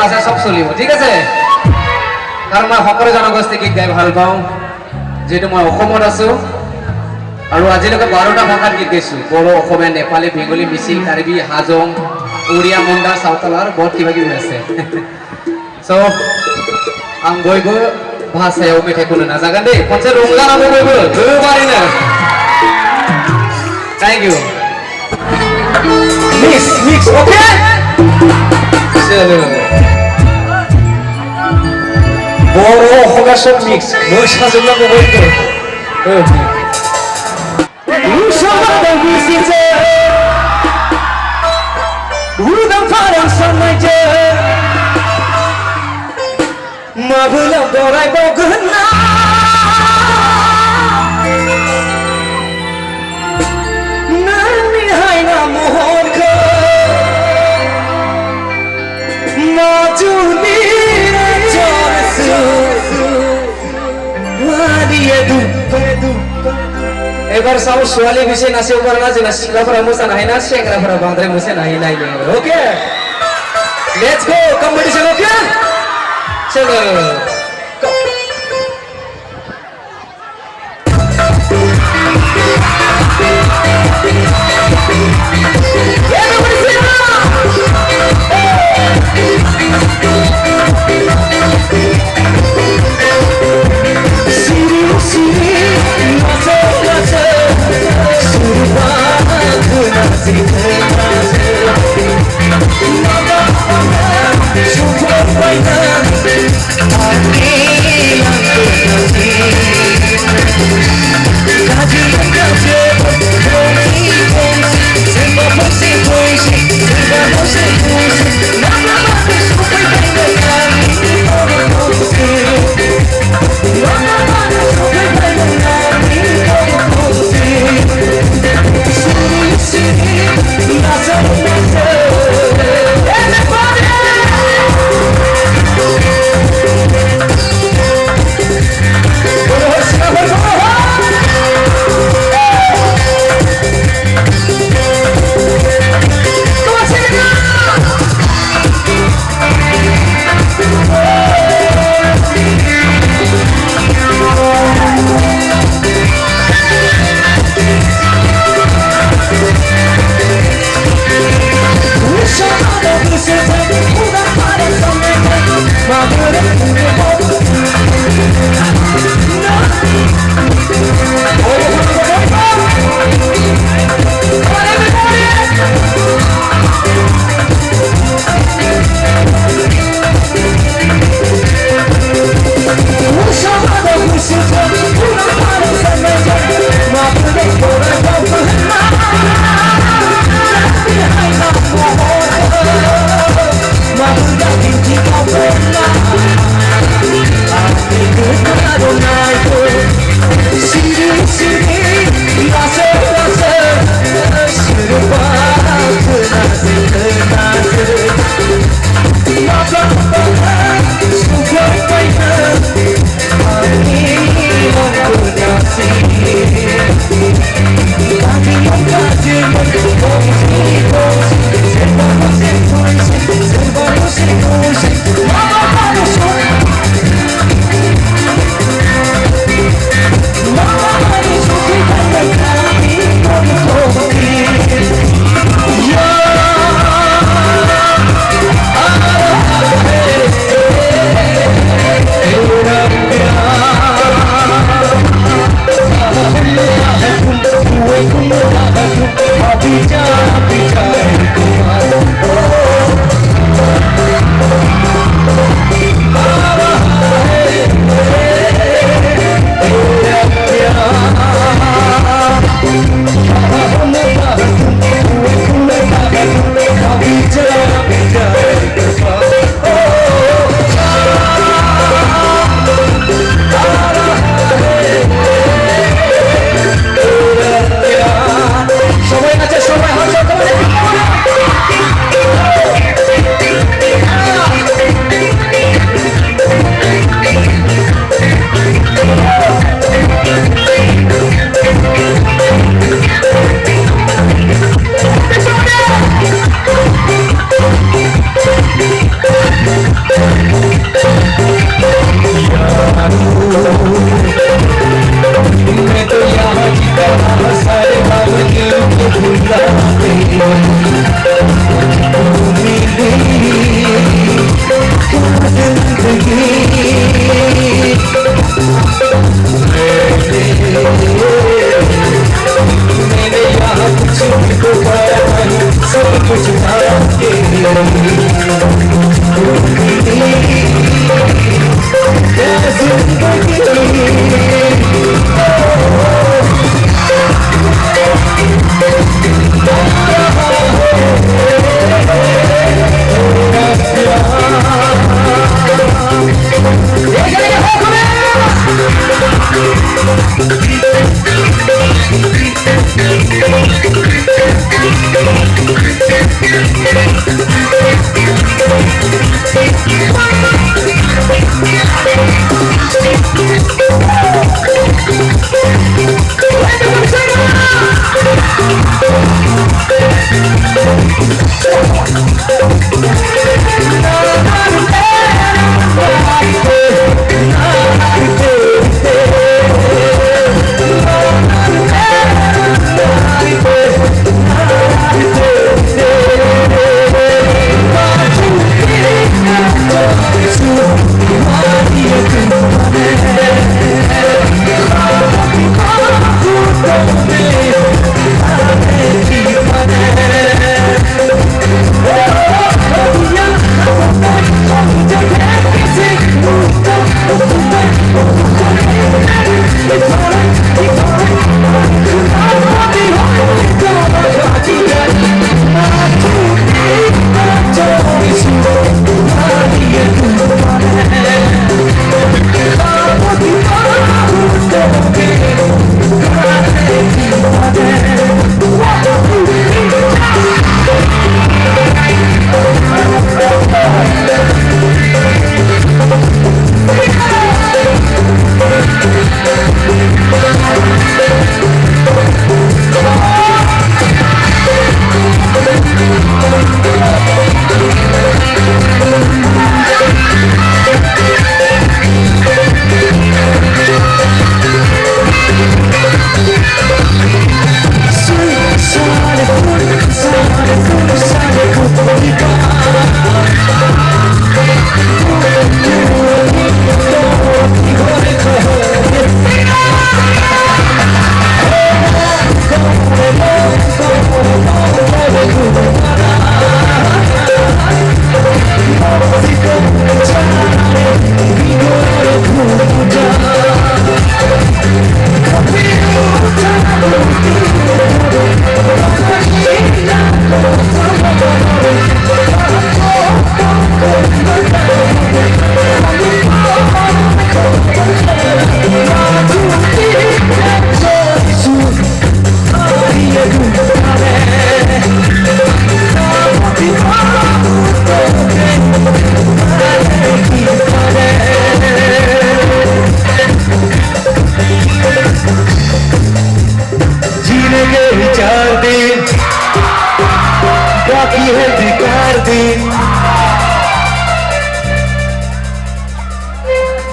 আছে সব চলিব ঠিক আছে কাৰণ মই সকলো জনগোষ্ঠী গীত গাই ভাল পাওঁ যেহেতু মই অসমত আছো আৰু আজিলৈকে 12টা ভাষাত গীত গাইছো বড়ো অসমীয়া নেপালী বেংগলী মিচিং কাৰ্বি হাজং उड़िया मुंडा सावताल बहुत किबा আছে स' आं बयबो भाषायाव मेथाइ खननो नाजागोन दे खनसे रंजानांगौ बयबो गोबारैनो थैंक यू मिक्स ओके चलो बर' असमिया सब मिक्स मोसाजोबनांगौ बयबो Udang parang sanaja Mabulang dorai bogena Nani hai na mohon ke Maju ni rejoice Wadi edu এবার সব সোয়ালি বিষয় নাচে উপর না যে সিংহাপুরা মুসা নাই না সেংরাপুরা বাঁধরে মুসে নাই নাই ওকে লেটস গো কম্পিটিশন ওকে চলো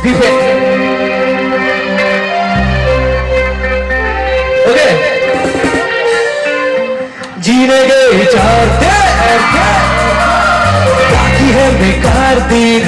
বিভেদ ओके जीने गए चाहते बाकी है बेकार दिन